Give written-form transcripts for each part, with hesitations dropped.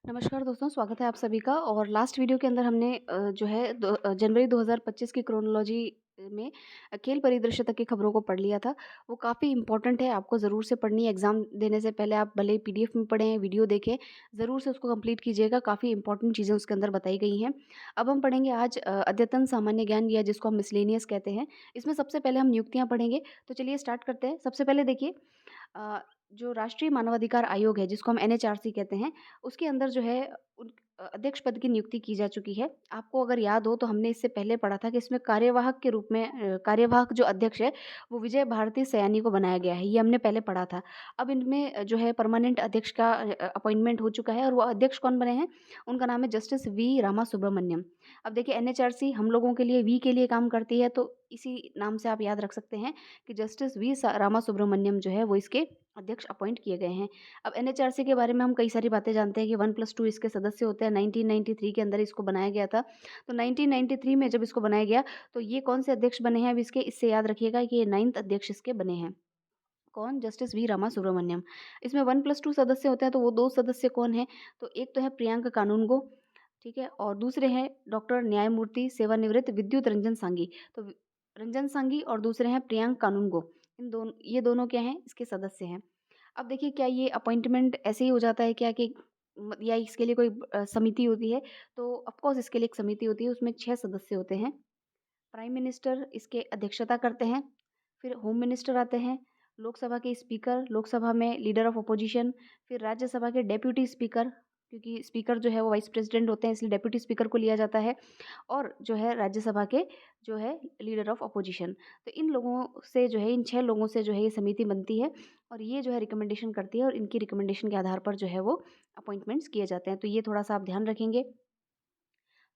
नमस्कार दोस्तों, स्वागत है आप सभी का। और लास्ट वीडियो के अंदर हमने जनवरी 2025 की क्रोनोलॉजी में खेल परिदृश्य तक की खबरों को पढ़ लिया था। वो काफ़ी इम्पोर्टेंट है, आपको ज़रूर से पढ़नी है। एग्ज़ाम देने से पहले आप भले ही पीडीएफ में पढ़ें, वीडियो देखें, ज़रूर से उसको कंप्लीट कीजिएगा। काफ़ी इंपॉर्टेंट चीज़ें उसके अंदर बताई गई हैं। अब हम पढ़ेंगे आज अद्यतन सामान्य ज्ञान, या जिसको हम मिसलेनियस कहते हैं। इसमें सबसे पहले हम नियुक्तियाँ पढ़ेंगे। तो चलिए स्टार्ट करते हैं। सबसे पहले देखिए, अ, जो राष्ट्रीय मानवाधिकार आयोग है, जिसको हम एनएचआरसी कहते हैं, उसके अंदर जो है अध्यक्ष पद की नियुक्ति की जा चुकी है। आपको अगर याद हो तो हमने इससे पहले पढ़ा था कि इसमें कार्यवाहक के रूप में कार्यवाहक जो अध्यक्ष है वो विजय भारती सयानी को बनाया गया है। ये हमने पहले पढ़ा था। अब इनमें जो है परमानेंट अध्यक्ष का अपॉइंटमेंट हो चुका है, और वो अध्यक्ष कौन बने हैं? उनका नाम है जस्टिस वी रामा सुब्रमण्यम। अब देखिए, एनएचआरसी हम लोगों के लिए वी के लिए काम करती है, तो इसी नाम से आप याद रख सकते हैं कि जस्टिस रामा सुब्रमण्यम जो है वो इसके अध्यक्ष अपॉइंट किए गए हैं। अब एनएचआरसी के बारे में हम कई सारी बातें जानते हैं कि 1+2 इसके सदस्य होते हैं। 1993 के अंदर इसको बनाया गया था। तो 1993 में जब इसको बनाया गया, तो ये कौन से अध्यक्ष बने हैं अब इसके, इससे याद रखिएगा कि ये 9th अध्यक्ष इसके बने हैं। कौन? Justice V Rama Subramaniam. इसमें 1+2 सदस्य होते हैं, तो वो 2 सदस्य कौन हैं? तो एक तो है प्रियंक कानूनगो, ठीक है? और दूसरे हैं डॉक्टर न्यायमूर्ति सेवानिवृत्त विद्युत रंजन सांघी। तो रंजन सांघी और दूसरे हैं प्रियंक कानूनगो। ये दोनों क्या हैं? इसके सदस्य हैं। अब देखिए, क्या ये अपॉइंटमेंट ऐसे ही हो जाता है क्या कि या इसके लिए कोई समिति होती है? तो ऑफ कोर्स इसके लिए एक समिति होती है, उसमें 6 सदस्य होते हैं। प्राइम मिनिस्टर इसके अध्यक्षता करते हैं, फिर होम मिनिस्टर आते हैं, लोकसभा के स्पीकर, लोकसभा में लीडर ऑफ अपोजिशन, फिर राज्यसभा के डेप्यूटी स्पीकर, क्योंकि स्पीकर जो है वो वाइस प्रेसिडेंट होते हैं, इसलिए डेप्यूटी स्पीकर को लिया जाता है, और जो है राज्यसभा के जो है लीडर ऑफ अपोजिशन। तो इन लोगों से जो है, इन 6 लोगों से जो है ये समिति बनती है, और ये जो है रिकमेंडेशन करती है, और इनकी रिकमेंडेशन के आधार पर जो है वो अपॉइंटमेंट्स किए जाते हैं। तो ये थोड़ा-सा आप ध्यान रखेंगे।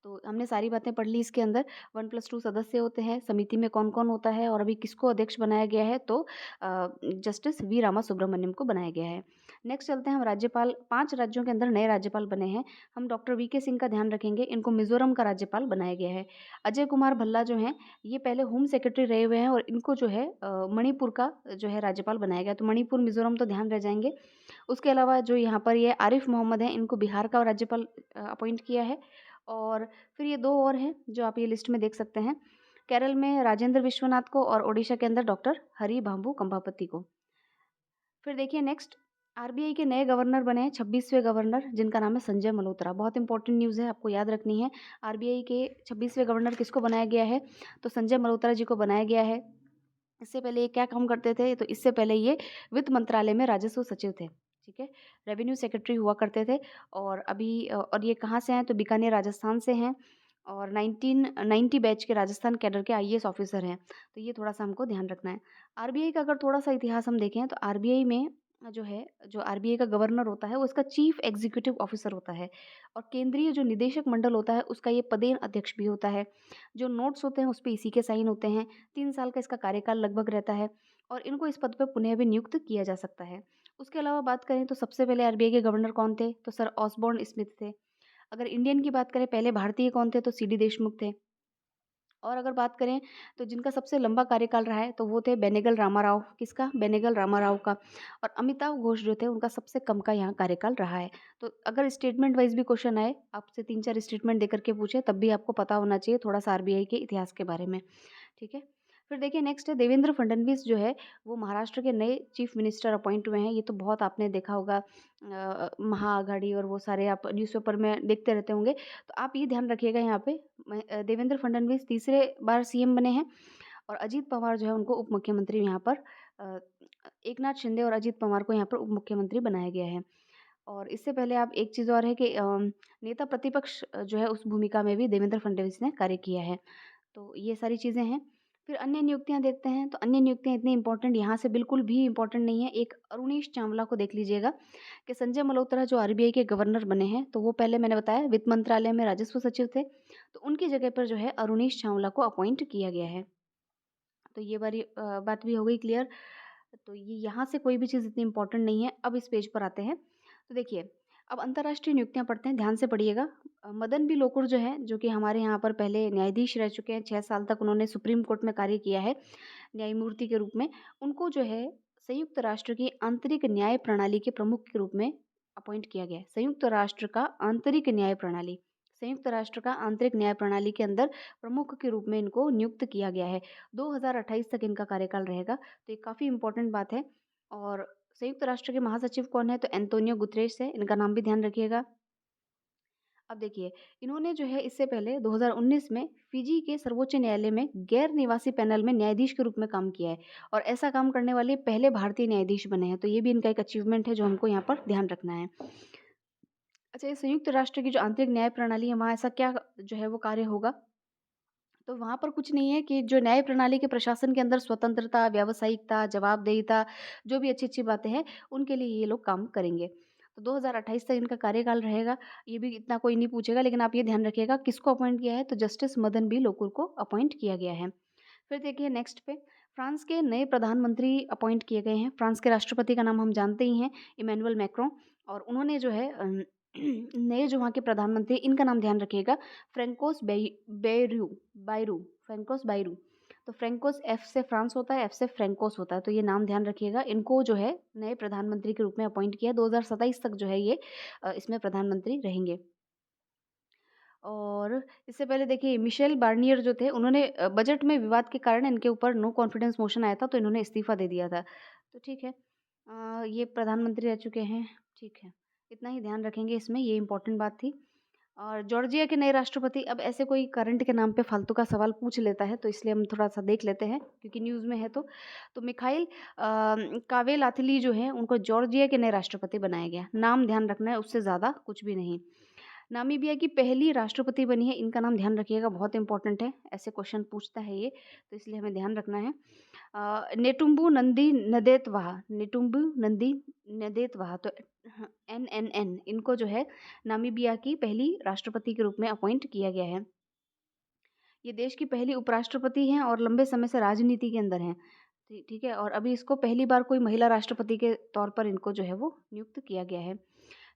तो हमने सारी बातें पढ़ ली इसके अंदर। 1+2 सदस्य होते हैं, समिति में कौन-कौन होता है, और अभी किसको अध्यक्ष बनाया गया है? तो जस्टिस वी रामा सुब्रमण्यम को बनाया गया है। नेक्स्ट चलते हैं हम राज्यपाल। 5 राज्यों के अंदर नए राज्यपाल बने हैं। हम डॉक्टर वीके सिंह का ध्यान रखेंगे, इनको मिज़ोरम का राज्यपाल बनाया गया है। अजय कुमार भल्ला जो हैं, ये पहले होम सेक्रेटरी रहे हुए हैं, और इनको जो है मणिपुर का जो है राज्यपाल बनाया गया। तो मणिपुर, मिज़ोरम तो ध्यान रह जाएँगे। उसके अलावा जो यहाँ पर ये आरिफ मोहम्मद हैं, इनको बिहार का राज्यपाल अपॉइंट किया है। और फिर ये 2 और हैं जो आप ये लिस्ट में देख सकते हैं। केरल में राजेंद्र विश्वनाथ को, और ओडिशा के अंदर डॉक्टर हरि बाबू कंबापति को। फिर देखिए नेक्स्ट, आरबीआई के नए गवर्नर बने हैं, 26वें गवर्नर, जिनका नाम है संजय मल्होत्रा। बहुत इंपॉर्टेंट न्यूज़ है, आपको याद रखनी है। आरबीआई के 26वें गवर्नर किसको बनाया गया है? तो संजय मल्होत्रा जी को बनाया गया है। इससे पहले ये क्या काम करते थे? तो इससे पहले ये वित्त मंत्रालय में राजस्व सचिव थे, ठीक है? रेवेन्यू सेक्रेटरी हुआ करते थे। और अभी और ये कहाँ से हैं? तो बीकानेर, राजस्थान से हैं, और 1990 बैच के राजस्थान कैडर के आईएएस ऑफिसर हैं। तो ये थोड़ा-सा हमको ध्यान रखना है। आरबीआई का अगर थोड़ा-सा इतिहास हम देखें, तो आरबीआई में जो है, जो आरबीआई का गवर्नर होता है, वो उसका चीफ एग्जीक्यूटिव ऑफिसर होता है, और केंद्रीय जो निदेशक मंडल होता है, उसका ये पदेन अध्यक्ष भी होता है। जो नोट्स होते हैं, उस पे इसी के साइन होते हैं। 3 साल का इसका कार्यकाल लगभग रहता है, और इनको इस पद पे पुनः भी नियुक्त किया जा सकता है। उसके अलावा बात करें तो सबसे पहले आरबीआई के गवर्नर कौन थे? तो सर ऑसबोर्न स्मिथ थे। अगर इंडियन की बात करें, पहले भारतीय कौन थे? तो सीडी देशमुख थे। और अगर बात करें तो जिनका सबसे लंबा कार्यकाल रहा है, तो वो थे बेनेगल रामाराव। किसका? बेनेगल रामाराव का। और अमिताभ घोष जो थे, उनका सबसे कम का यहाँ कार्यकाल रहा है। तो अगर स्टेटमेंट वाइज़ भी क्वेश्चन आए, आपसे 3-4 स्टेटमेंट देकर के पूछे, तब भी आपको पता होना चाहिए थोड़ा-सा आरबीआई के इतिहास के बारे में, ठीक है? फिर देखिए नेक्स्ट है देवेंद्र फडणवीस जो है, वो महाराष्ट्र के नए चीफ मिनिस्टर अपॉइंट हुए हैं। ये तो बहुत आपने देखा होगा, महाआघाड़ी और वो सारे आप न्यूज़पेपर में देखते रहते होंगे। तो आप ये ध्यान रखिएगा यहाँ पे, देवेंद्र फडणवीस तीसरे बार सीएम बने हैं, और अजीत पवार जो है उनको उप मुख्यमंत्री यहाँ पर अ, एकनाथ शिंदे और अजीत पवार को यहाँ पर उप मुख्यमंत्री बनाया गया है। और इससे पहले आप एक चीज़ और है कि नेता प्रतिपक्ष जो है, उस भूमिका में भी देवेंद्र फडणवीस ने कार्य किया है। तो ये सारी चीज़ें हैं। फिर अन्य नियुक्तियाँ देखते हैं, तो अन्य नियुक्तियाँ इतनी इम्पोर्टेंट यहाँ से बिल्कुल भी इम्पोर्टेंट नहीं है। एक अरुणेश चावला को देख लीजिएगा कि संजय मल्होत्रा जो आरबीआई के गवर्नर बने हैं, तो वो पहले मैंने बताया वित्त मंत्रालय में राजस्व सचिव थे। तो उनकी जगह पर जो है अरुणेश चावला को अपॉइंट किया गया है। तो ये वाली बात भी हो गई क्लियर। तो ये यहाँ से कोई भी चीज़ इतनी इम्पोर्टेंट नहीं है। अब इस पेज पर आते हैं। तो देखिए, अब अंतर्राष्ट्रीय नियुक्तियाँ पढ़ते हैं, ध्यान से पढ़िएगा। मदन बी लोकुर जो हैं, जो कि हमारे यहाँ पर पहले न्यायाधीश रह चुके हैं, 6 साल तक उन्होंने सुप्रीम कोर्ट में कार्य किया है, न्यायमूर्ति के रूप में। उनको जो है संयुक्त राष्ट्र की आंतरिक न्याय प्रणाली के प्रमुख के रूप में अपॉइंट किया गया है। संयुक्त राष्ट्र का आंतरिक न्याय प्रणाली के अंदर प्रमुख के रूप में इनको नियुक्त किया गया है। 2028 तक इनका कार्यकाल रहेगा, तो ये काफ़ी इम्पोर्टेंट बात है। और संयुक्त राष्ट्र के महासचिव कौन है? तो एंटोनियो गुतरेस है, इनका नाम भी ध्यान रखिएगा। अब देखिए, इन्होंने जो है इससे पहले 2019 में फिजी के सर्वोच्च न्यायालय में गैर निवासी पैनल में न्यायाधीश के रूप में काम किया है और ऐसा काम करने वाले पहले भारतीय न्यायाधीश बने हैं। तो ये भी इनका एक अचीवमेंट है जो हमको यहाँ पर ध्यान रखना है। अच्छा, ये संयुक्त राष्ट्र की जो आंतरिक न्याय प्रणाली है, वहाँ ऐसा क्या जो है वो कार्य होगा? तो वहाँ पर कुछ नहीं है कि जो न्याय प्रणाली के प्रशासन के अंदर स्वतंत्रता, व्यावसायिकता, जवाबदेहिता, जो भी अच्छी-अच्छी बातें हैं, उनके लिए ये लोग काम करेंगे। तो 2028 तक इनका कार्यकाल रहेगा, ये भी इतना कोई नहीं पूछेगा, लेकिन आप ये ध्यान रखिएगा किसको अपॉइंट किया है, तो जस्टिस मदन बी लोकुर को अपॉइंट किया गया है। फिर देखिए नेक्स्ट पे, फ्रांस के नए प्रधानमंत्री अपॉइंट किए गए हैं। फ्रांस के राष्ट्रपति का नाम हम जानते ही हैं, इमैनुअल मैक्रों। और उन्होंने जो है नए जो वहाँ के प्रधानमंत्री, इनका नाम ध्यान रखिएगा, फ्रैंकोस बेयरू बायरू फ्रैंकोस बायरू। तो फ्रैंकोस एफ से फ्रांस होता है, एफ से फ्रैंकोस होता है, तो ये नाम ध्यान रखिएगा। इनको जो है नए प्रधानमंत्री के रूप में अपॉइंट किया। 2027 तक जो है ये इसमें प्रधानमंत्री रहेंगे। और इससे पहले देखिए मिशेल बार्नियर जो थे, उन्होंने बजट में विवाद के कारण इनके ऊपर नो कॉन्फिडेंस मोशन आया था, तो इन्होंने इस्तीफा दे दिया था। तो ठीक है, ये प्रधानमंत्री रह चुके हैं। ठीक है, इतना ही ध्यान रखेंगे इसमें, ये इंपॉर्टेंट बात थी। और जॉर्जिया के नए राष्ट्रपति, अब ऐसे कोई करंट के नाम पे फालतू का सवाल पूछ लेता है, तो इसलिए हम थोड़ा सा देख लेते हैं क्योंकि न्यूज़ में है। तो मिखाइल कावेलाथली जो है, उनको जॉर्जिया के नए राष्ट्रपति बनाया गया। नाम ध्यान रखना है, उससे ज़्यादा कुछ भी नहीं। नामीबिया की पहली राष्ट्रपति बनी है, इनका नाम ध्यान रखिएगा, बहुत इंपॉर्टेंट है, ऐसे क्वेश्चन पूछता है ये, तो इसलिए हमें ध्यान रखना है। नेटुम्बू नंदी नदेतवाहा, तो NNN, इनको जो है नामीबिया की पहली राष्ट्रपति के रूप में अपॉइंट किया गया है। ये देश की पहली उपराष्ट्रपति हैं और लंबे समय से राजनीति के अंदर हैं। ठीक है, और अभी इसको पहली बार कोई महिला राष्ट्रपति के तौर पर इनको जो है वो नियुक्त किया गया है।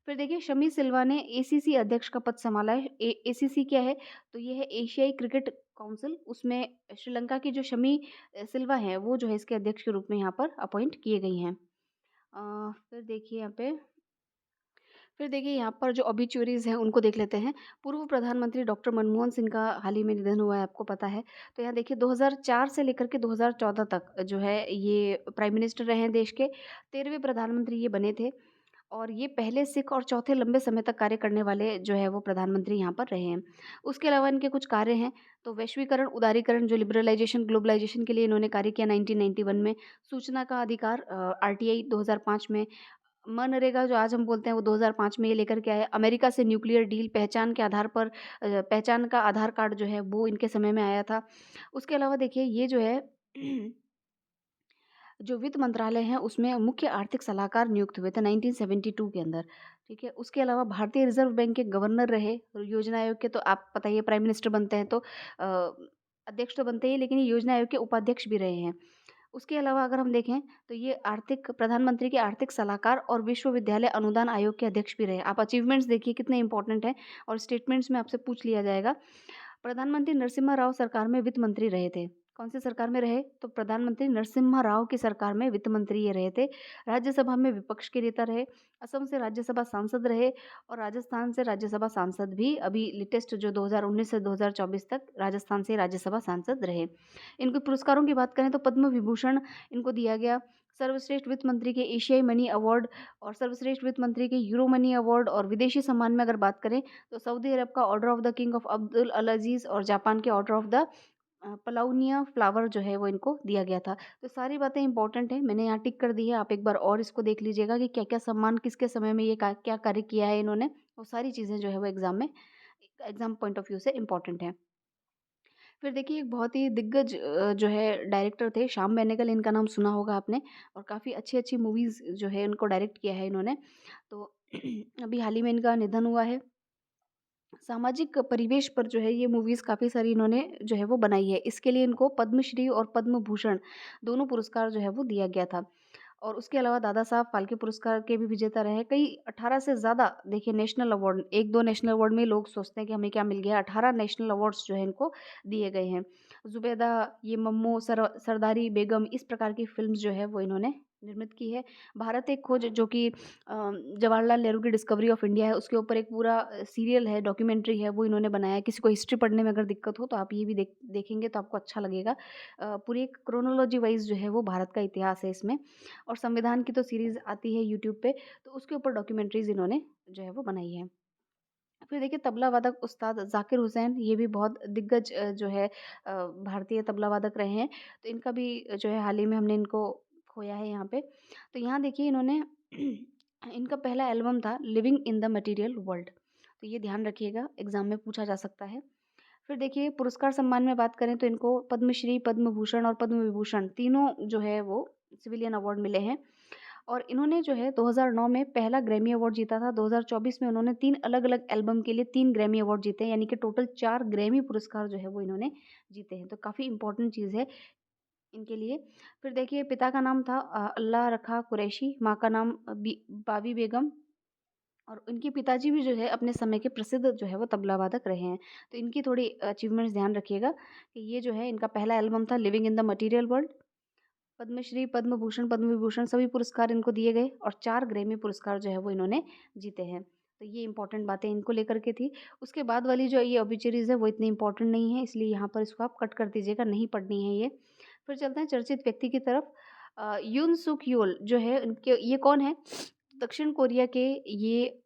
फिर देखिए शमी सिल्वा ने ACC अध्यक्ष का पद संभाला है। ACC क्या है? तो ये है एशियाई क्रिकेट काउंसिल, उसमें श्रीलंका की जो शमी सिल्वा हैं, वो जो है इसके अध्यक्ष के रूप में यहाँ पर अपॉइंट किए गई हैं। फिर देखिए यहाँ पर जो ऑबिचुअरीज़ हैं उनको देख लेते हैं। पूर्व प्रधानमंत्री डॉक्टर मनमोहन सिंह का हाल ही में निधन हुआ है, आपको पता है। तो यहाँ देखिए 2004 से लेकर के 2014 तक जो है ये प्राइम मिनिस्टर रहे हैं देश के। 13वें प्रधानमंत्री ये बने थे और ये पहले सिख और चौथे लंबे समय तक कार्य करने वाले जो है वो प्रधानमंत्री यहाँ पर रहे हैं। उसके अलावा इनके कुछ कार्य हैं, तो वैश्वीकरण, उदारीकरण, जो लिबरलाइजेशन, ग्लोबलाइजेशन के लिए इन्होंने कार्य किया 1991 में। सूचना का अधिकार RTI 2005 में। मनरेगा जो आज हम बोलते हैं वो 2005 में ये लेकर के आए। अमेरिका से न्यूक्लियर डील, पहचान के आधार पर पहचान का आधार कार्ड जो है वो इनके समय में आया था। उसके अलावा देखिए ये जो है जो वित्त मंत्रालय है उसमें मुख्य आर्थिक सलाहकार नियुक्त हुए थे 1972 के अंदर। ठीक है, उसके अलावा भारतीय रिजर्व बैंक के गवर्नर रहे। योजना आयोग के तो आप पता ही है, प्राइम मिनिस्टर बनते हैं तो अध्यक्ष तो बनते ही, लेकिन ये योजना आयोग के उपाध्यक्ष भी रहे हैं। उसके अलावा अगर हम देखें तो ये आर्थिक प्रधानमंत्री के आर्थिक सलाहकार और विश्वविद्यालय अनुदान आयोग के अध्यक्ष भी रहे। आप अचीवमेंट्स देखिए कितने इंपॉर्टेंट हैं, और स्टेटमेंट्स में आपसे पूछ लिया जाएगा। प्रधानमंत्री नरसिम्हा राव सरकार में वित्त मंत्री रहे थे। कौन सी सरकार में रहे? तो प्रधानमंत्री नरसिम्हा राव की सरकार में वित्त मंत्री ये रहे थे। राज्यसभा में विपक्ष के नेता रहे, असम से राज्यसभा सांसद रहे, और राजस्थान से राज्यसभा सांसद भी अभी लेटेस्ट जो 2019 से 2024 तक राजस्थान से राज्यसभा सांसद रहे। इनके पुरस्कारों की बात करें तो पद्म विभूषण इनको दिया गया। सर्वश्रेष्ठ वित्त मंत्री के एशियाई मनी अवार्ड, और सर्वश्रेष्ठ वित्त मंत्री के यूरो मनी अवार्ड, और विदेशी सम्मान में अगर बात करें तो सऊदी अरब का order of the king of Abdul Al Aziz और जापान के order of the Paulownia flower जो है वो इनको दिया गया था। तो सारी बातें इंपॉर्टेंट हैं, मैंने यहाँ टिक कर दी है। आप एक बार और इसको देख लीजिएगा कि क्या-क्या सम्मान किसके समय में ये क्या कार्य किया है इन्होंने। वो सारी चीज़ें जो है वो एग्ज़ाम पॉइंट ऑफ व्यू से इम्पॉर्टेंट हैं। फिर देखिए एक बहुत ही दिग्गज जो है डायरेक्टर थे, श्याम बेनेगल, इनका नाम सुना होगा आपने, और काफ़ी अच्छी-अच्छी मूवीज़ जो है इनको डायरेक्ट किया है इन्होंने। तो अभी हाल ही में इनका निधन हुआ है। सामाजिक परिवेश पर जो है ये मूवीज़ काफ़ी सारी इन्होंने जो है वो बनाई है। इसके लिए इनको पद्मश्री और पद्म भूषण दोनों पुरस्कार जो है वो दिया गया था। और उसके अलावा दादा साहब फाल्के पुरस्कार के भी विजेता रहे। कई 18 से ज़्यादा देखिए नेशनल अवार्ड, 1-2 नेशनल अवार्ड में लोग सोचते हैं कि हमें क्या मिल गया, 18 नेशनल अवार्ड्स जो है इनको दिए गए हैं। ज़ुबैदा, ये मम्मू, सरदारी बेगम, इस प्रकार की फ़िल्म्स जो है वो इन्होंने निर्मित की है। भारत एक खोज जो कि जवाहरलाल नेहरू की डिस्कवरी ऑफ इंडिया है, उसके ऊपर एक पूरा सीरियल है, डॉक्यूमेंट्री है, वो इन्होंने बनाया है। किसी को हिस्ट्री पढ़ने में अगर दिक्कत हो तो आप ये भी देखेंगे तो आपको अच्छा लगेगा। पूरी एक क्रोनोलॉजी वाइज़ जो है वो भारत का इतिहास है इसमें, और संविधान की तो सीरीज़ आती है यूट्यूब पे, तो उसके ऊपर डॉक्यूमेंट्रीज़ इन्होंने जो है वो बनाई है। फिर देखिए तबला वादक उस्ताद ज़ाकिर हुसैन, ये भी बहुत दिग्गज जो है भारतीय तबला वादक रहे हैं। तो इनका भी जो है हाल ही में हमने इनको खोया है यहाँ पे। तो यहाँ देखिए इन्होंने इनका पहला एल्बम था living in the material world. तो ये ध्यान रखिएगा, एग्ज़ाम में पूछा जा सकता है। फिर देखिए पुरस्कार सम्मान में बात करें तो इनको पद्मश्री, पद्म भूषण और पद्म विभूषण तीनों जो है वो सिविलियन अवार्ड मिले हैं। और इन्होंने जो है 2009 में पहला ग्रैमी अवार्ड जीता था। 2024 में उन्होंने 3 अलग-अलग एल्बम के लिए 3 ग्रैमी अवार्ड जीते हैं, यानी कि टोटल 4 ग्रैमी पुरस्कार जो है वो इन्होंने जीते हैं। तो काफ़ी इम्पोर्टेंट चीज़ है इनके लिए। फिर देखिए पिता का नाम था अल्लाह रखा कुरैशी, माँ का नाम बावी बेगम, और इनके पिताजी भी जो है अपने समय के प्रसिद्ध जो है वो तबला वादक रहे हैं। तो इनकी थोड़ी अचीवमेंट्स ध्यान रखिएगा कि ये जो है इनका पहला एल्बम था living in the material world. Padma Shri, Padma Bhushan, Padma Vibhushan सभी पुरस्कार इनको दिए गए, और 4 ग्रैमी पुरस्कार जो है वो इन्होंने जीते हैं। तो ये इम्पोर्टेंट बातें इनको लेकर के थी। उसके बाद वाली जो ये ऑबिचुरीज़ है वो इतनी इम्पोर्टेंट नहीं है, इसलिए यहाँ पर इसको आप कट कर दीजिएगा, नहीं पढ़नी है ये। फिर चलते हैं चर्चित व्यक्ति की तरफ। यून सुक यूल जो है इनके, ये कौन है? दक्षिण कोरिया के ये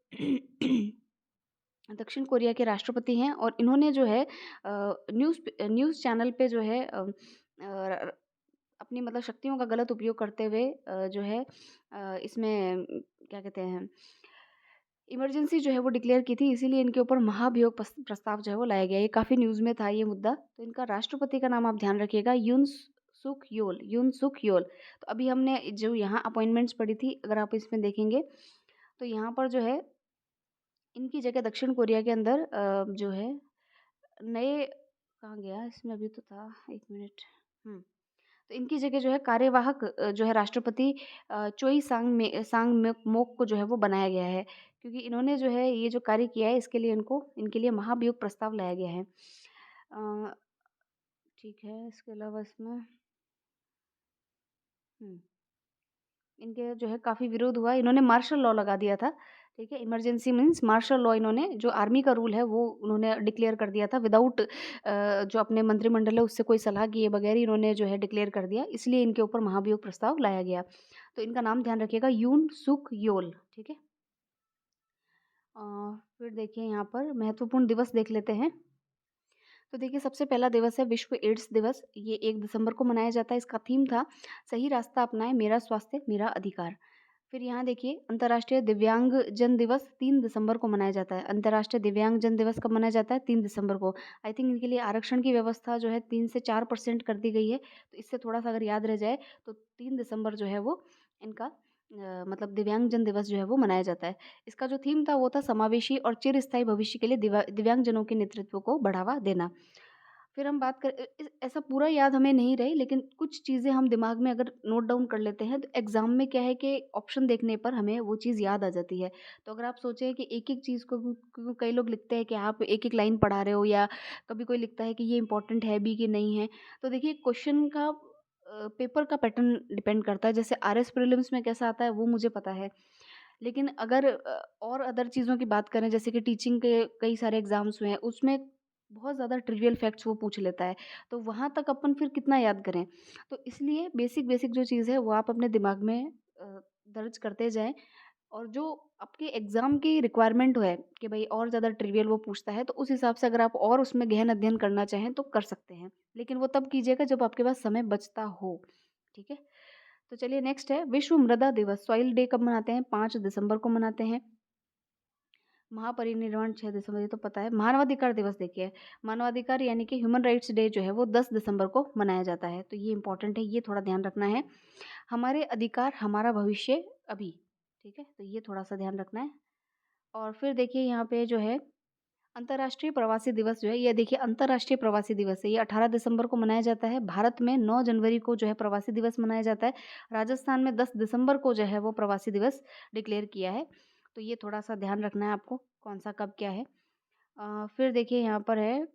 दक्षिण कोरिया के राष्ट्रपति हैं, और इन्होंने जो है न्यूज़ चैनल पे जो है अ, अपनी मतलब शक्तियों का गलत उपयोग करते हुए जो है इसमें क्या कहते हैं, इमरजेंसी जो है वो डिक्लेयर की थी, इसीलिए इनके ऊपर महाभियोग प्रस्ताव जो है वो लाया गया। ये काफ़ी न्यूज़ में था ये मुद्दा। तो इनका राष्ट्रपति का नाम आप ध्यान रखिएगा, यून सुक योल। तो अभी हमने जो यहाँ अपॉइंटमेंट्स पढ़ी थी, अगर आप इसमें देखेंगे तो यहाँ पर जो है इनकी जगह दक्षिण कोरिया के अंदर जो है नए, कहाँ गया इसमें, अभी तो था, एक मिनट। तो इनकी जगह जो है कार्यवाहक जो है राष्ट्रपति चोई सांग मोक को जो है वो बनाया गया है, क्योंकि इन्होंने जो है ये जो कार्य किया है इसके लिए इनको, इनके लिए महाभियोग प्रस्ताव लाया गया है। अ, ठीक है, इसके अलावा इसमें हुँ, इनके जो है काफ़ी विरोध हुआ, इन्होंने मार्शल लॉ लगा दिया था, ठीक है? इमरजेंसी मीन्स मार्शल लॉ, इन्होंने जो आर्मी का रूल है वो उन्होंने डिक्लेयर कर दिया था विदाउट जो अपने मंत्रिमंडल है उससे कोई सलाह किए बगैर ही इन्होंने जो है डिक्लेयर कर दिया, इसलिए इनके ऊपर महाभियोग प्रस्ताव लाया गया। तो इनका नाम ध्यान रखिएगा, यून सुक योल, ठीक है? अ, फिर देखिए यहाँ पर महत्वपूर्ण दिवस देख लेते हैं। तो देखिए सबसे पहला दिवस है विश्व एड्स दिवस, ये 1 दिसंबर को मनाया जाता है। इसका थीम था सही रास्ता अपनाएं, मेरा स्वास्थ्य मेरा अधिकार। फिर यहाँ देखिए अंतर्राष्ट्रीय दिव्यांग जन दिवस 3 दिसंबर को मनाया जाता है। अंतर्राष्ट्रीय दिव्यांग जन दिवस कब मनाया जाता है? 3 दिसंबर को। आई थिंक इनके लिए आरक्षण की व्यवस्था जो है 3 से 4% कर दी गई है, तो इससे थोड़ा-सा अगर याद रह जाए तो 3 दिसंबर जो है वो इनका मतलब दिव्यांग जन दिवस जो है वो मनाया जाता है। इसका जो थीम था वो था समावेशी और चिरस्थायी भविष्य के लिए दिव्यांगजनों के नेतृत्व को बढ़ावा देना। फिर हम बात कर ऐसा पूरा याद हमें नहीं रही, लेकिन कुछ चीज़ें हम दिमाग में अगर नोट डाउन कर लेते हैं तो एग्ज़ाम में क्या है कि ऑप्शन देखने पर हमें वो चीज़ याद आ जाती है। तो अगर आप सोचें कि एक-एक चीज़ को क्योंकि कई लोग लिखते हैं कि आप एक-एक लाइन पढ़ा रहे हो, या कभी कोई लिखता है कि ये इम्पोर्टेंट है भी कि नहीं है। तो देखिए क्वेश्चन का पेपर का पैटर्न डिपेंड करता है। जैसे आरएस प्रीलिम्स में कैसा आता है वो मुझे पता है। लेकिन अगर और अदर चीज़ों की बात करें, जैसे कि टीचिंग के कई सारे एग्ज़ाम्स हुए हैं, उसमें बहुत ज़्यादा ट्रिवियल फैक्ट्स वो पूछ लेता है, तो वहाँ तक अपन फिर कितना याद करें? तो इसलिए बेसिक-बेसिक जो चीज़ है वो आप अपने दिमाग में दर्ज करते जाएँ, और जो आपके एग्ज़ाम की रिक्वायरमेंट है कि भई और ज़्यादा ट्रिवियल वो पूछता है, तो उस हिसाब से अगर आप और उसमें गहन अध्ययन करना चाहें तो कर सकते हैं। लेकिन वो तब कीजिएगा जब आपके पास समय बचता हो, ठीक है? तो चलिए नेक्स्ट है विश्व मृदा दिवस, सॉइल डे कब मनाते हैं? 5 दिसंबर को मनाते हैं। महापरिनिर्वाण 6 दिसंबर, ये तो पता है। मानवाधिकार दिवस देखिए, मानवाधिकार यानी कि ह्यूमन राइट्स डे जो है वो 10 दिसंबर को मनाया जाता है, तो ये इम्पोर्टेंट है, ये थोड़ा ध्यान रखना है। हमारे अधिकार हमारा भविष्य अभी, ठीक है? तो ये थोड़ा-सा ध्यान रखना है। और फिर देखिए यहाँ पे जो है अंतर्राष्ट्रीय प्रवासी दिवस जो है, ये देखिए अंतर्राष्ट्रीय प्रवासी दिवस है, ये 18 दिसंबर को मनाया जाता है। भारत में 9 जनवरी को जो है प्रवासी दिवस मनाया जाता है। राजस्थान में 10 दिसंबर को जो है वो प्रवासी दिवस डिक्लेयर किया है। तो ये थोड़ा-सा ध्यान रखना है आपको, कौन-सा कब क्या है। फिर देखिए यहाँ पर है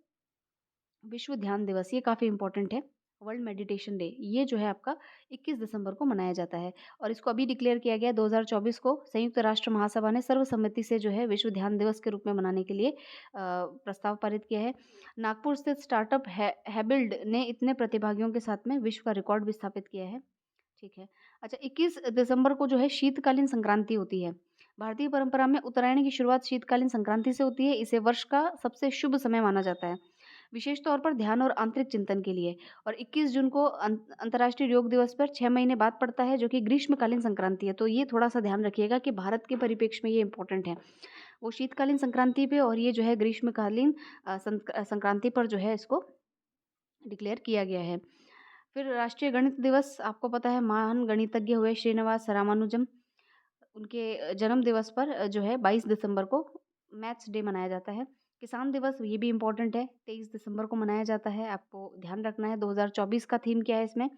विश्व ध्यान दिवस, ये काफ़ी इम्पोर्टेंट है। वर्ल्ड मेडिटेशन डे, ये जो है आपका 21 दिसंबर को मनाया जाता है और इसको अभी डिक्लेयर किया गया है 2024 को संयुक्त राष्ट्र महासभा ने सर्वसम्मति से जो है विश्व ध्यान दिवस के रूप में मनाने के लिए प्रस्ताव पारित किया है। नागपुर स्थित स्टार्टअप हैबिल्ड ने इतने प्रतिभागियों के साथ में विश्व का रिकॉर्ड भी स्थापित किया है। ठीक है। अच्छा, 21 दिसंबर को जो है शीतकालीन संक्रांति होती है। भारतीय परंपरा में उत्तरायण की शुरुआत शीतकालीन संक्रांति से होती है। इसे वर्ष का सबसे शुभ समय माना जाता है, विशेष तौर पर ध्यान और आंतरिक चिंतन के लिए। और 21 जून को अंतर्राष्ट्रीय योग दिवस पर 6 महीने बाद पड़ता है, जो कि ग्रीष्मकालीन संक्रांति है। तो ये थोड़ा-सा ध्यान रखिएगा कि भारत के परिप्रेक्ष्य में ये इम्पोर्टेंट है। वो शीतकालीन संक्रांति पे और ये जो है ग्रीष्मकालीन संक्रांति पर जो है इसको डिक्लेयर किया गया है। फिर राष्ट्रीय गणित दिवस, आपको पता है महान गणितज्ञ हुए श्रीनिवास रामानुजम, उनके जन्म दिवस पर जो है 22 दिसंबर को मैथ्स डे मनाया जाता है। किसान दिवस, ये भी इम्पोर्टेंट है, 23 दिसंबर को मनाया जाता है, आपको ध्यान रखना है। 2024 का थीम क्या है इसमें?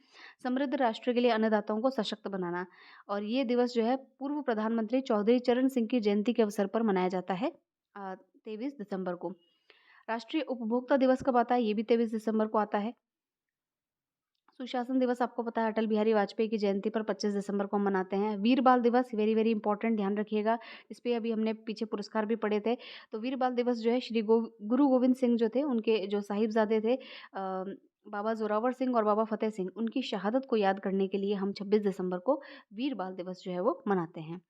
समृद्ध राष्ट्र के लिए अन्नदाताओं को सशक्त बनाना। और ये दिवस जो है पूर्व प्रधानमंत्री चौधरी चरण सिंह की जयंती के अवसर पर मनाया जाता है 23 दिसंबर को। राष्ट्रीय उपभोक्ता दिवस कब आता है? ये भी 23 दिसंबर को आता है। सुशासन दिवस, आपको पता है अटल बिहारी वाजपेयी की जयंती पर 25 दिसंबर को हम मनाते हैं। वीर बाल दिवस, वेरी वेरी इंपॉर्टेंट, ध्यान रखिएगा। इस पे अभी हमने पीछे पुरस्कार भी पढ़े थे। तो वीर बाल दिवस जो है गुरु गोविंद सिंह जो थे, उनके जो साहिबजादे थे बाबा जोरावर सिंह और बाबा फतेह सिंह, उनकी शहादत को याद करने के लिए हम 26 दिसंबर को वीर बाल दिवस जो है वो मनाते हैं।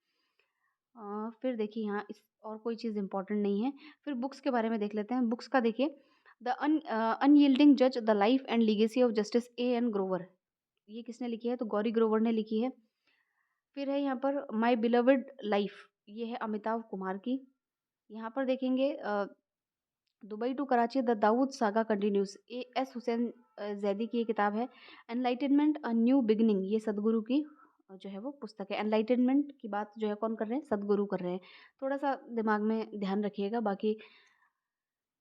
फिर देखिए यहाँ इस और कोई चीज़ इम्पोर्टेंट नहीं है। फिर बुक्स के बारे में देख लेते हैं। बुक्स का देखिए, द अनयील्डिंग जज, the life and legacy of justice A N Grover, ये किसने लिखी है? तो गौरी ग्रोवर ने लिखी है। फिर है यहाँ पर माय बिलवड लाइफ, ये है अमिताभ कुमार की। यहाँ पर देखेंगे Dubai to Karachi the Dawood saga continues, A S Hussain Zaidi की ये किताब है। एनलाइटनमेंट अ न्यू बिगनिंग, ये सदगुरु की जो है वो पुस्तक है। एनलाइटनमेंट की बात जो है कौन कर रहे हैं? सदगुरु कर रहे हैं। थोड़ा सा दिमाग में ध्यान रखिएगा। बाकी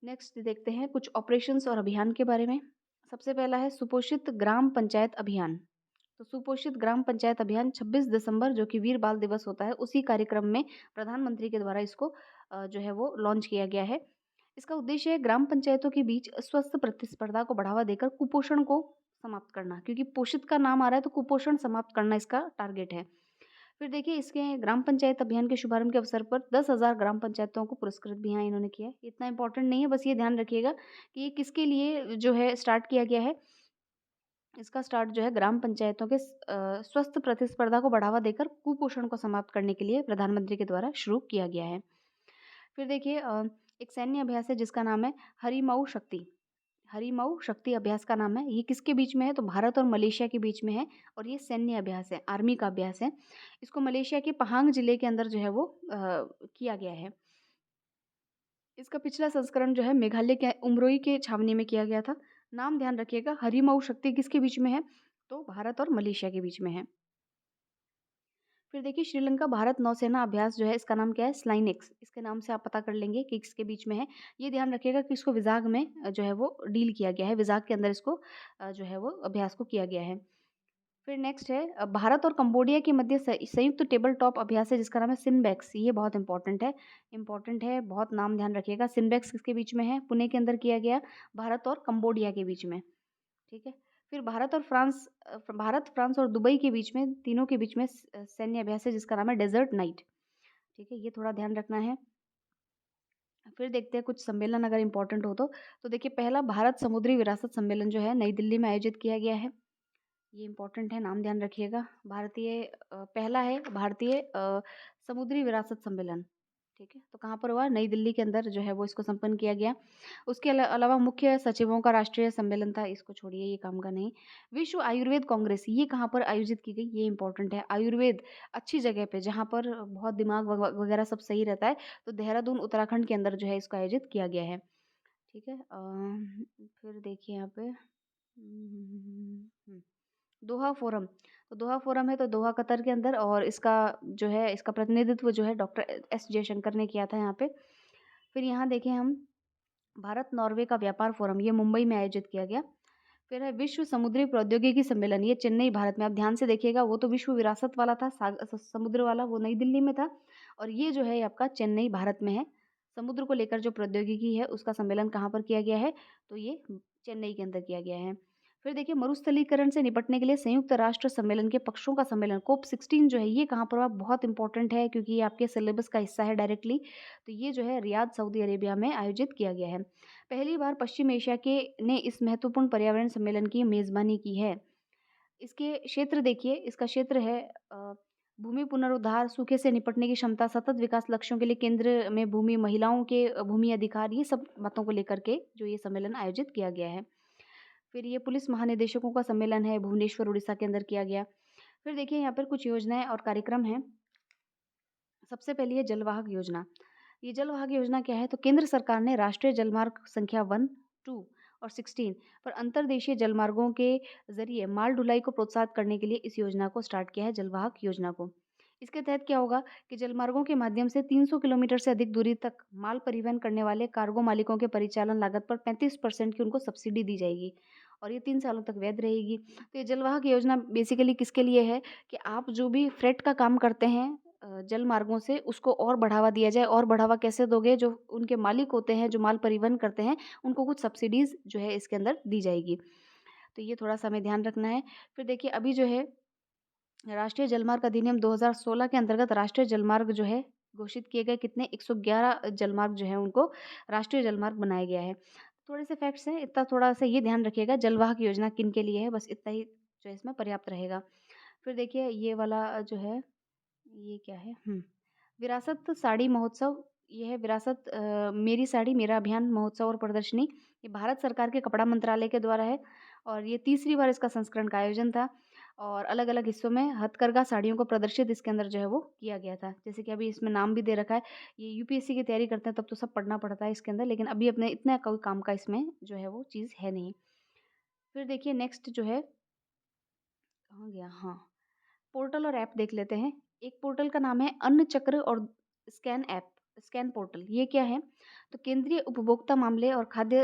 नेक्स्ट देखते हैं कुछ ऑपरेशंस और अभियान के बारे में। सबसे पहला है सुपोषित ग्राम पंचायत अभियान। तो सुपोषित ग्राम पंचायत अभियान 26 दिसंबर, जो कि वीर बाल दिवस होता है, उसी कार्यक्रम में प्रधानमंत्री के द्वारा इसको जो है वो लॉन्च किया गया है। इसका उद्देश्य है ग्राम पंचायतों के बीच स्वस्थ प्रतिस्पर्धा को बढ़ावा देकर कुपोषण को समाप्त करना, क्योंकि पोषित का नाम आ रहा है तो कुपोषण समाप्त करना इसका टारगेट है। फिर देखिए इसके ग्राम पंचायत अभियान के शुभारंभ के अवसर पर 10,000 ग्राम पंचायतों को पुरस्कृत भी यहाँ इन्होंने किया है। इतना इंपॉर्टेंट नहीं है, बस ये ध्यान रखिएगा कि ये किसके लिए जो है स्टार्ट किया गया है। इसका स्टार्ट जो है ग्राम पंचायतों के स्वस्थ प्रतिस्पर्धा को बढ़ावा देकर कुपोषण को समाप्त करने के लिए प्रधानमंत्री के द्वारा शुरू किया गया है। फिर देखिए एक सैन्य अभ्यास है जिसका नाम है हरिमऊ शक्ति। हरिमऊ शक्ति अभ्यास का नाम है। ये किसके बीच में है? तो भारत और मलेशिया के बीच में है और ये सैन्य अभ्यास है, आर्मी का अभ्यास है। इसको मलेशिया के पहांग जिले के अंदर जो है वो किया गया है। इसका पिछला संस्करण जो है मेघालय के उमरोई के छावनी में किया गया था। नाम ध्यान रखिएगा, हरिमऊ शक्ति किसके बीच में है? तो भारत और मलेशिया के बीच में है। फिर देखिए श्रीलंका भारत नौसेना अभ्यास जो है, इसका नाम क्या है? स्लाइनेक्स। इसके नाम से आप पता कर लेंगे कि किसके बीच में है। ये ध्यान रखिएगा कि इसको विजाग में जो है वो डील किया गया है, विजाग के अंदर इसको जो है वो अभ्यास को किया गया है। फिर नेक्स्ट है भारत और कंबोडिया के मध्य संयुक्त टेबल टॉप अभ्यास है जिसका नाम है सिनबेक्स। ये बहुत इंपॉर्टेंट है, बहुत नाम ध्यान रखिएगा। सिनबेक्स किसके बीच में है? पुणे के अंदर किया गया, भारत और कंबोडिया के बीच में। ठीक है। फिर भारत, फ्रांस और दुबई के बीच में, तीनों के बीच में सैन्य अभ्यास है जिसका नाम है डेजर्ट नाइट। ठीक है, ये थोड़ा ध्यान रखना है। फिर देखते हैं कुछ सम्मेलन अगर इम्पोर्टेंट हो तो देखिए पहला भारत समुद्री विरासत सम्मेलन जो है नई दिल्ली में आयोजित किया गया है। ये इम्पोर्टेंट है, नाम ध्यान रखिएगा। पहला है भारतीय समुद्री विरासत सम्मेलन। ठीक है, तो कहाँ पर हुआ? नई दिल्ली के अंदर जो है वो इसको संपन्न किया गया। उसके अलावा मुख्य सचिवों का राष्ट्रीय सम्मेलन था, इसको छोड़िए, ये काम का नहीं। विश्व आयुर्वेद कांग्रेस, ये कहाँ पर आयोजित की गई? ये इंपॉर्टेंट है। आयुर्वेद अच्छी जगह पे, जहाँ पर बहुत दिमाग वगैरह सब सही रहता है, तो देहरादून उत्तराखंड के अंदर जो है इसको आयोजित किया गया है। ठीक है। फिर देखिए यहाँ पे दोहा फोरम। तो दोहा फोरम है तो दोहा कतर के अंदर, और इसका जो है इसका प्रतिनिधित्व जो है डॉक्टर एस जयशंकर ने किया था यहाँ पे। फिर यहाँ देखें हम भारत नॉर्वे का व्यापार फोरम, ये मुंबई में आयोजित किया गया। फिर है विश्व समुद्री प्रौद्योगिकी सम्मेलन, ये चेन्नई भारत में। आप ध्यान से देखिएगा, वो तो विश्व विरासत वाला था, समुद्र वाला, वो नई दिल्ली में था, और ये जो है आपका चेन्नई भारत में है। समुद्र को लेकर जो प्रौद्योगिकी है उसका सम्मेलन कहाँ पर किया गया है? तो ये चेन्नई के अंदर किया गया है। फिर देखिए मरुस्थलीकरण से निपटने के लिए संयुक्त राष्ट्र सम्मेलन के पक्षों का सम्मेलन कोप 16 जो है ये कहाँ पर हुआ, बहुत इंपॉर्टेंट है क्योंकि ये आपके सिलेबस का हिस्सा है डायरेक्टली। तो ये जो है रियाद सऊदी अरेबिया में आयोजित किया गया है। पहली बार पश्चिम एशिया के ने इस महत्वपूर्ण पर्यावरण सम्मेलन की मेजबानी की है। इसके क्षेत्र देखिए, इसका क्षेत्र है भूमि पुनरुद्धार, सूखे से निपटने की क्षमता, सतत विकास लक्ष्यों के लिए केंद्र में भूमि, महिलाओं के भूमि अधिकार, ये सब बातों को लेकर के जो ये सम्मेलन आयोजित किया गया है। फिर ये पुलिस महानिदेशकों का सम्मेलन है, भुवनेश्वर, उड़ीसा के अंदर किया गया। फिर देखिए यहाँ पर कुछ योजनाएँ और कार्यक्रम हैं। सबसे पहली है जलवाहक योजना। ये जलवाहक योजना क्या है? तो केंद्र सरकार ने राष्ट्रीय जलमार्ग संख्या 1, 2 और 16 पर अंतर्देशीय जलमार्गों के ज़रिए माल ढुलाई को प्रोत्साहित करने के लिए इस योजना को स्टार्ट किया है, जलवाहक योजना को। इसके तहत क्या होगा कि जलमार्गों के माध्यम से 300 किलोमीटर से अधिक दूरी तक माल परिवहन करने वाले कार्गो मालिकों के परिचालन लागत पर 35% की उनको सब्सिडी दी जाएगी और ये 3 सालों तक वैध रहेगी। तो ये जलवाहक योजना बेसिकली किसके लिए है कि आप जो भी फ्रेट का काम करते हैं जल मार्गों से उसको और बढ़ावा दिया जाए। और बढ़ावा कैसे दोगे? जो उनके मालिक होते हैं, जो माल परिवहन करते हैं, उनको कुछ सब्सिडीज़ जो है इसके अंदर दी जाएगी। तो ये थोड़ा-सा हमें ध्यान रखना है। फिर देखिए अभी जो है राष्ट्रीय जलमार्ग अधिनियम 2016 के अंतर्गत राष्ट्रीय जलमार्ग जो है घोषित किए गए कितने 111 जलमार्ग जो है उनको राष्ट्रीय जलमार्ग बनाया गया है। थोड़े से फैक्ट्स हैं, इतना थोड़ा-सा ये ध्यान रखिएगा जलवाहक योजना किन के लिए है, बस इतना ही जो है इसमें पर्याप्त रहेगा। फिर देखिए ये वाला जो है ये क्या है? विरासत साड़ी महोत्सव, ये है विरासत मेरी साड़ी मेरा अभियान महोत्सव और प्रदर्शनी। ये भारत सरकार के कपड़ा मंत्रालय के द्वारा है और ये तीसरी बार इसका संस्करण का आयोजन था और अलग-अलग हिस्सों में हथकरघा साड़ियों को प्रदर्शित इसके अंदर जो है वो किया गया था। जैसे कि अभी इसमें नाम भी दे रखा है, ये यूपीएससी की तैयारी करते हैं तब तो सब पढ़ना पड़ता है इसके अंदर, लेकिन अभी अपने इतना कोई काम का इसमें जो है वो चीज़ है नहीं। फिर देखिए नेक्स्ट जो है कहाँ गया? हाँ। पोर्टल और ऐप देख लेते हैं। एक पोर्टल का नाम है अन्न चक्र और स्कैन ऐप, स्कैन पोर्टल। ये क्या है? तो केंद्रीय उपभोक्ता मामले और खाद्य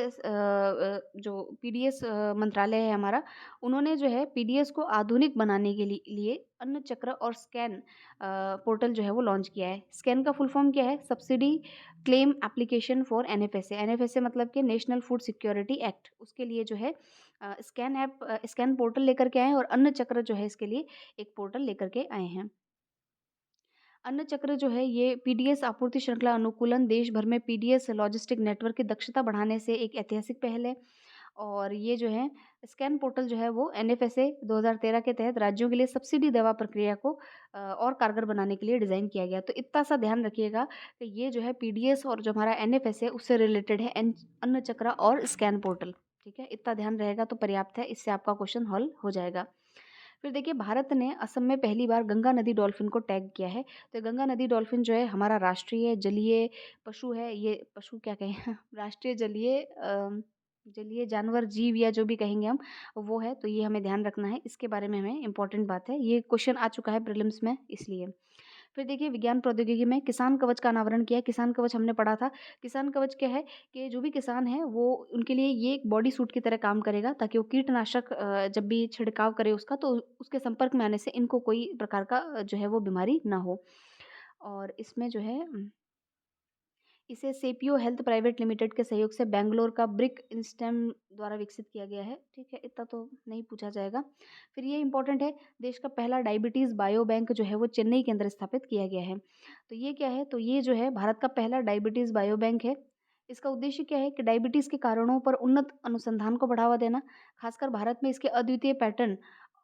जो पीडीएस मंत्रालय है हमारा, उन्होंने जो है पीडीएस को आधुनिक बनाने के लिए अन्न चक्र और स्कैन पोर्टल जो है वो लॉन्च किया है। स्कैन का फुल फॉर्म क्या है? Subsidy claim application for NFSA. NFSA मतलब कि नेशनल फूड सिक्योरिटी एक्ट, उसके लिए जो है स्कैन ऐप स्कैन पोर्टल लेकर के आए हैं और अन्न चक्र जो है इसके लिए एक पोर्टल लेकर के आए हैं। अन्न चक्र जो है ये पीडीएस आपूर्ति श्रृंखला अनुकूलन देश भर में पीडीएस लॉजिस्टिक नेटवर्क की दक्षता बढ़ाने से एक ऐतिहासिक पहल है और ये जो है स्कैन पोर्टल जो है वो एनएफएसए 2013 के तहत राज्यों के लिए सब्सिडी दवा प्रक्रिया को और कारगर बनाने के लिए डिज़ाइन किया गया। तो इतना सा ध्यान रखिएगा कि ये जो है पीडीएस और जो हमारा एनएफएसए उससे रिलेटेड है अन्न चक्र और स्कैन पोर्टल। ठीक है, इतना ध्यान रहेगा तो पर्याप्त है, इससे आपका क्वेश्चन हल हो जाएगा। फिर देखिए भारत ने असम में पहली बार गंगा नदी डॉल्फिन को टैग किया है। तो गंगा नदी डॉल्फिन जो है हमारा राष्ट्रीय जलीय पशु है। ये पशु क्या कहें राष्ट्रीय जलीय जानवर, जीव या जो भी कहेंगे हम, वो है। तो ये हमें ध्यान रखना है, इसके बारे में हमें इम्पोर्टेंट बात है। ये क्वेश्चन आ चुका है प्रीलिम्स में इसलिए। फिर देखिए विज्ञान प्रौद्योगिकी में किसान कवच का अनावरण किया है। किसान कवच हमने पढ़ा था। किसान कवच क्या है कि जो भी किसान हैं वो उनके लिए ये एक बॉडी सूट की तरह काम करेगा ताकि वो कीटनाशक जब भी छिड़काव करे उसका तो उसके संपर्क में आने से इनको कोई प्रकार का जो है वो बीमारी ना हो। और इसमें जो है इसे सेपियो हेल्थ प्राइवेट लिमिटेड के सहयोग से बैंगलोर का ब्रिक इंस्टेम द्वारा विकसित किया गया है। ठीक है, इतना तो नहीं पूछा जाएगा। फिर ये इंपॉर्टेंट है, देश का पहला डायबिटीज़ बायो बैंक जो है वो चेन्नई के अंदर स्थापित किया गया है। तो ये क्या है? तो ये जो है भारत का पहला डायबिटीज़ बायो बैंक है। इसका उद्देश्य क्या है कि डायबिटीज़ के कारणों पर उन्नत अनुसंधान को बढ़ावा देना, खासकर भारत में इसके अद्वितीय पैटर्न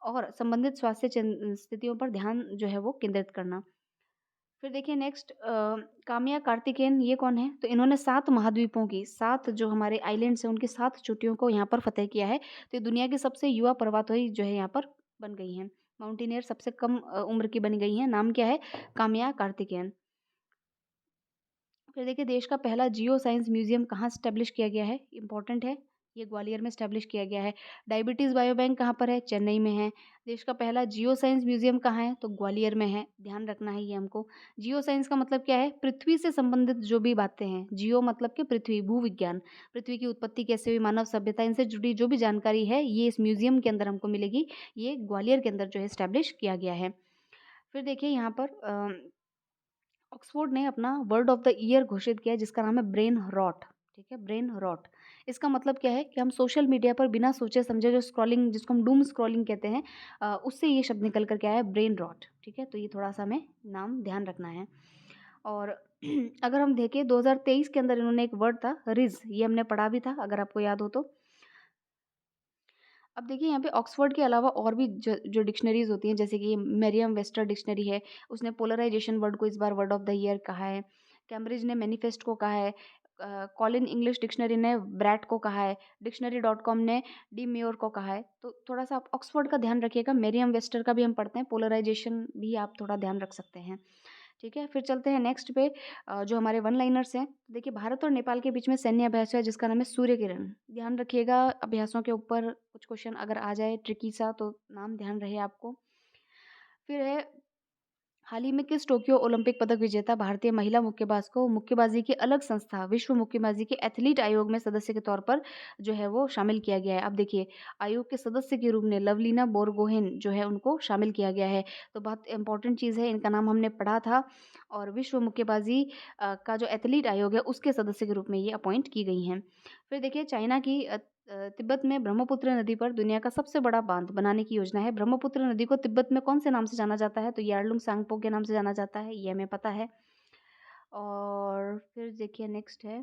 और संबंधित स्वास्थ्य स्थितियों पर ध्यान जो है वो केंद्रित करना। फिर देखिए नेक्स्ट काम्या कार्तिकेयन, ये कौन है? तो इन्होंने 7 महाद्वीपों की 7 जो हमारे आइलैंड्स हैं उनकी 7 चोटियों को यहाँ पर फ़तेह किया है। तो ये दुनिया की सबसे युवा पर्वतोही जो है यहाँ पर बन गई हैं। माउंटेनियर सबसे कम उम्र की बन गई हैं। नाम क्या है? काम्या कार्तिकेयन। फिर देखिए देश का पहला जियो साइंस म्यूज़ियम कहाँ एस्टेब्लिश किया गया है? इम्पोर्टेंट है, ये ग्वालियर में एस्टेब्लिश किया गया है। डायबिटीज़ बायो बैंक कहाँ पर है? चेन्नई में है। देश का पहला जियो साइंस म्यूज़ियम कहाँ है? तो ग्वालियर में है। ध्यान रखना है ये हमको। जियो साइंस का मतलब क्या है? पृथ्वी से संबंधित जो भी बातें हैं। जियो मतलब कि पृथ्वी, भूविज्ञान। पृथ्वी की उत्पत्ति कैसे हुई, मानव सभ्यता, इनसे जुड़ी जो भी जानकारी है ये इस म्यूज़ियम के अंदर हमको मिलेगी। ये ग्वालियर के अंदर जो है एस्टेब्लिश किया गया है। फिर देखिए यहाँ पर ऑक्सफोर्ड ने अपना वर्ड ऑफ द ईयर घोषित किया है जिसका नाम है ब्रेन रॉट। ठीक है, ब्रेन रॉट। इसका मतलब क्या है कि हम सोशल मीडिया पर बिना सोचे समझे जो स्क्रॉलिंग, जिसको हम डूम स्क्रॉलिंग कहते हैं, उससे ये शब्द निकल कर के आया है, ब्रेन रॉट। ठीक है, तो ये थोड़ा-सा हमें नाम ध्यान रखना है। और अगर हम देखें 2023 के अंदर इन्होंने एक वर्ड था रिज़, ये हमने पढ़ा भी था अगर आपको याद हो तो। अब देखिए यहाँ पे ऑक्सफोर्ड के अलावा और भी जो डिक्शनरीज़ होती हैं, जैसे कि मरियम वेस्टर डिक्शनरी है, उसने पोलराइजेशन वर्ड को इस बार वर्ड ऑफ द ईयर कहा है। कैम्ब्रिज ने मैनिफेस्ट को कहा है। कॉलिन इंग्लिश डिक्शनरी ने ब्रैट को कहा है। डिक्शनरी डॉट कॉम ने डी मेयोर को कहा है। तो थोड़ा-सा आप ऑक्सफोर्ड का ध्यान रखिएगा, मरियम वेस्टर का भी हम पढ़ते हैं, पोलराइजेशन भी आप थोड़ा ध्यान रख सकते हैं। ठीक है, फिर चलते हैं नेक्स्ट पे, जो हमारे वन लाइनर्स हैं। देखिए, भारत और नेपाल के बीच में सैन्य अभ्यास है जिसका नाम है सूर्य किरण। ध्यान रखिएगा, अभ्यासों के ऊपर कुछ क्वेश्चन अगर आ जाए ट्रिकी सा तो नाम ध्यान रहे आपको। फिर है, हाल ही में किस टोक्यो ओलंपिक पदक विजेता भारतीय महिला मुक्केबाज को मुक्केबाजी की अलग संस्था विश्व मुक्केबाजी के एथलीट आयोग में सदस्य के तौर पर जो है वो शामिल किया गया है। अब देखिए, आयोग के सदस्य के रूप में लवलीना बोरगोहेन जो है उनको शामिल किया गया है। तो बहुत इंपॉर्टेंट चीज़ है, इनका नाम हमने पढ़ा था। और विश्व मुक्केबाजी का जो एथलीट आयोग है उसके सदस्य के रूप में ये अपॉइंट की गई हैं। फिर देखिए, चाइना की तिब्बत में ब्रह्मपुत्र नदी पर दुनिया का सबसे बड़ा बांध बनाने की योजना है। ब्रह्मपुत्र नदी को तिब्बत में कौन से नाम से जाना जाता है? तो यारलुंग सांगपो के नाम से जाना जाता है, ये हमें पता है। और फिर देखिए नेक्स्ट है,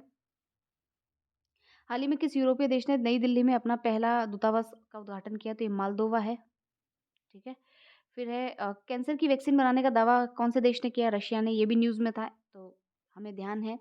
हाल ही में किस यूरोपीय देश ने नई दिल्ली में अपना पहला दूतावास का उद्घाटन किया? तो ये मालदोवा है। ठीक है। फिर है, कैंसर की वैक्सीन बनाने का दावा कौन से देश ने किया? रशिया ने, ये भी न्यूज़ में था, तो हमें ध्यान है।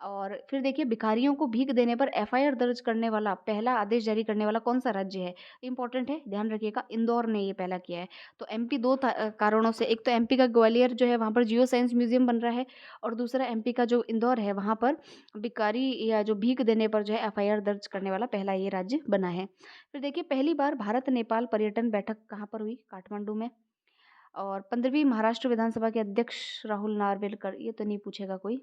और फिर देखिए, भिखारियों को भीख देने पर एफआईआर दर्ज करने वाला पहला आदेश जारी करने वाला कौन सा राज्य है? इम्पोर्टेंट है, ध्यान रखिएगा, इंदौर ने ये पहला किया है। तो एमपी दो कारणों से, एक तो एमपी का ग्वालियर जो है वहाँ पर जियो साइंस म्यूजियम बन रहा है, और दूसरा एमपी का जो इंदौर है वहाँ पर भिखारी या जो भीख देने पर जो है एफआईआर दर्ज करने वाला पहला ये राज्य बना है। फिर देखिए, पहली बार भारत नेपाल पर्यटन बैठक कहाँ पर हुई? काठमांडू में। और 15वीं महाराष्ट्र विधानसभा के अध्यक्ष राहुल नार्वेलकर, ये तो नहीं पूछेगा कोई।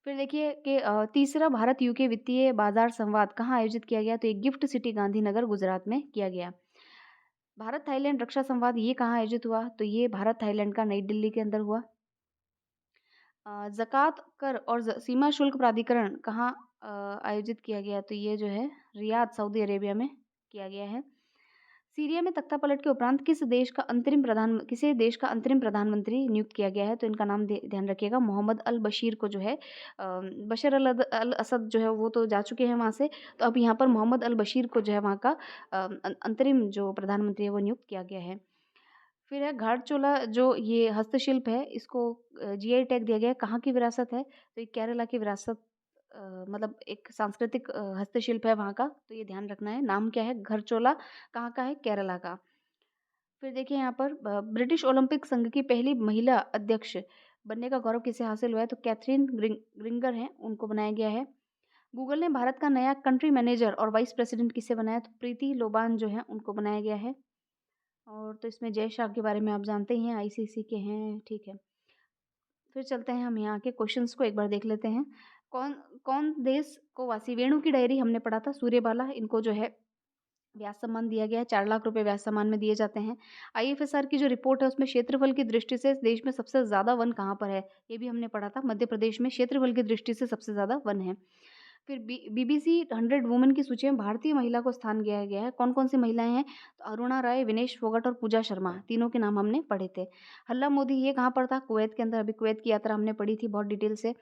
फिर देखिए कि तीसरा भारत यूके वित्तीय बाजार संवाद कहाँ आयोजित किया गया? तो ये गिफ्ट सिटी गांधीनगर गुजरात में किया गया। भारत थाईलैंड रक्षा संवाद ये कहाँ आयोजित हुआ? तो ये भारत थाईलैंड का नई दिल्ली के अंदर हुआ। ज़कात कर और सीमा शुल्क प्राधिकरण कहाँ आयोजित किया गया? तो ये जो है रियाद सऊदी अरेबिया में किया गया है। सीरिया में तख्तापलट के उपरांत किसी देश का अंतरिम प्रधानमंत्री नियुक्त किया गया है? तो इनका नाम ध्यान रखिएगा, मोहम्मद अल बशीर को जो है, बशर अल असद जो है वो तो जा चुके हैं वहाँ से, तो अब यहाँ पर मोहम्मद अल बशीर को जो है वहाँ का अंतरिम जो प्रधानमंत्री है वो नियुक्त किया गया है। फिर है, घाटचोला जो ये हस्तशिल्प है इसको जीआई टैग दिया गया है, कहाँ की विरासत है? तो ये केरला की विरासत, मतलब एक सांस्कृतिक हस्तशिल्प है वहाँ का, तो ये ध्यान रखना है। नाम क्या है? घरचोला, कहाँ का है? केरला का। फिर देखिए यहाँ पर, ब्रिटिश ओलंपिक संघ की पहली महिला अध्यक्ष बनने का गौरव किसे हासिल हुआ है? तो कैथरीन ग्रिंगर हैं, उनको बनाया गया है। गूगल ने भारत का नया कंट्री मैनेजर और वाइस प्रेसिडेंट किसे बनाया? तो प्रीति लोबान जो है उनको बनाया गया है। और तो इसमें जय शाह के बारे में आप जानते ही हैं, आईसीसी के हैं, ठीक है। फिर चलते हैं, हम यहाँ के क्वेश्चंस को एक बार देख लेते हैं। कौन कौन देश को वासी, वेणु की डायरी हमने पढ़ा था, सूर्यबाला, इनको जो है व्यास सम्मान दिया गया है, 4 लाख रुपए व्यास सम्मान में दिए जाते हैं। आईएफएसआर की जो रिपोर्ट है उसमें क्षेत्रफल की दृष्टि से देश में सबसे ज़्यादा वन कहाँ पर है? ये भी हमने पढ़ा था, मध्य प्रदेश में क्षेत्रफल की दृष्टि से सबसे ज़्यादा वन है। फिर बीबीसी 100 वुमेन की सूची में भारतीय महिला को स्थान दिया गया है। कौन-कौन सी महिलाएँ हैं? तो अरुणा राय, विनेश फोगाट और पूजा शर्मा, तीनों के नाम हमने पढ़े थे। हल्ला मोदी ये कहाँ पर था? कुवैत के अंदर, अभी कुवैत की यात्रा हमने पढ़ी थी बहुत डिटेल से।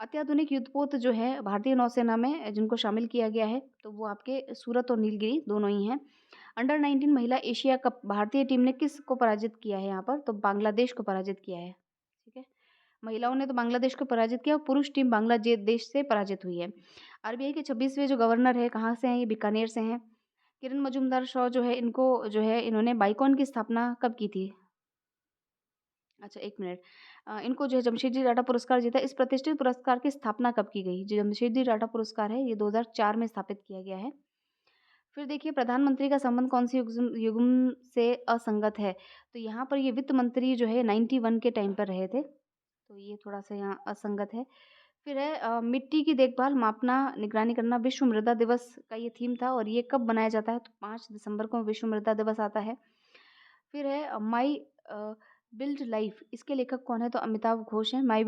अत्याधुनिक युद्धपोत जो है भारतीय नौसेना में जिनको शामिल किया गया है, तो वो आपके सूरत और नीलगिरी दोनों ही हैं। अंडर 19 महिला एशिया कप भारतीय टीम ने किसको पराजित किया है यहाँ पर? तो बांग्लादेश को पराजित किया है। ठीक है। महिलाओं ने तो बांग्लादेश को पराजित किया और पुरुष टीम बांग्लादेश से पराजित हुई है। आरबीआई के 26वें जो गवर्नर है कहाँ से हैं? ये बीकानेर से हैं। किरण मजूमदार शॉ जो है, इनको जो है इन्होंने बाइकॉन की स्थापना कब की थी? अच्छा, 1 मिनट। इनको जो है जमशेदजी टाटा पुरस्कार जीता। इस प्रतिष्ठित पुरस्कार की स्थापना कब की गई? जो जमशेदजी टाटा पुरस्कार है ये 2004 में स्थापित किया गया है। फिर देखिए, प्रधानमंत्री का संबंध कौन-सी युग्म से असंगत है? तो यहाँ पर ये वित्त मंत्री जो है 91 के टाइम पर रहे थे, तो ये थोड़ा-सा यहाँ असंगत है। फिर है, मिट्टी की देखभाल, मापना, निगरानी करना, विश्व मृदा दिवस का ये थीम था और ये कब मनाया जाता है? तो 5 दिसंबर को विश्व मृदा दिवस आता है। फिर है, माई अ, बिल्ड लाइफ, इसके लेखक कौन है? तो अमिताभ घोष हैं। माई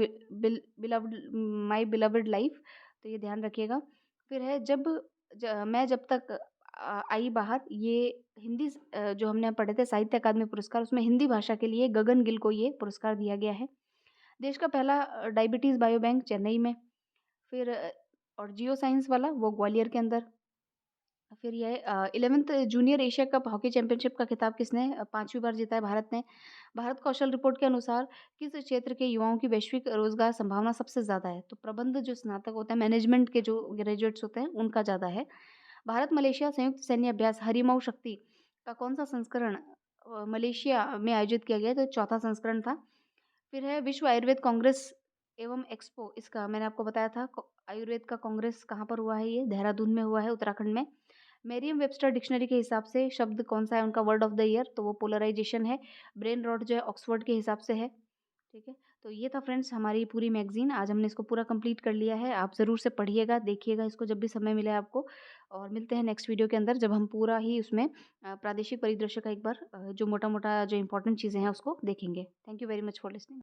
बिलव्ड लाइफ, तो ये ध्यान रखिएगा। फिर है जब तक आई बाहर, ये जो हमने पढ़े थे साहित्य अकादमी पुरस्कार, उसमें हिंदी भाषा के लिए गगन गिल को ये पुरस्कार दिया गया है। देश का पहला डायबिटीज़ बायो बैंक चेन्नई में। फिर और जियो साइंस वाला वो ग्वालियर के अंदर। फिर ये 11th junior Asia cup hockey championship का खिताब किसने 5वीं बार जीता है भारत ने। भारत कौशल रिपोर्ट के अनुसार किस क्षेत्र के युवाओं की वैश्विक रोजगार संभावना सबसे ज़्यादा है? तो प्रबंध जो स्नातक होते हैं, मैनेजमेंट के जो ग्रेजुएट्स होते हैं, उनका ज़्यादा है। भारत मलेशिया संयुक्त सैन्य अभ्यास हरिमऊ शक्ति का कौन-सा संस्करण मलेशिया में आयोजित किया गया है? तो चौथा संस्करण था। फिर है विश्व आयुर्वेद कांग्रेस एवं एक्सपो, इसका मैंने आपको बताया था आयुर्वेद का कांग्रेस कहाँ पर हुआ है? ये देहरादून में हुआ है, उत्तराखंड में। मेरियम वेबस्टर डिक्शनरी के हिसाब से शब्द कौन सा है उनका वर्ड ऑफ द ईयर? तो वो पोलराइजेशन है। ब्रेन रॉट जो है ऑक्सफोर्ड के हिसाब से है। ठीक है, तो ये था फ्रेंड्स हमारी पूरी मैगजीन। आज हमने इसको पूरा कंप्लीट कर लिया है। आप ज़रूर से पढ़िएगा, देखिएगा इसको जब भी समय मिले आपको। और मिलते हैं नेक्स्ट वीडियो के अंदर, जब हम पूरा ही उसमें प्रादेशिक परिदृश्य का एक बार जो मोटा मोटा जो इंपॉर्टेंट चीज़ें हैं उसको देखेंगे। Thank you very much for listening.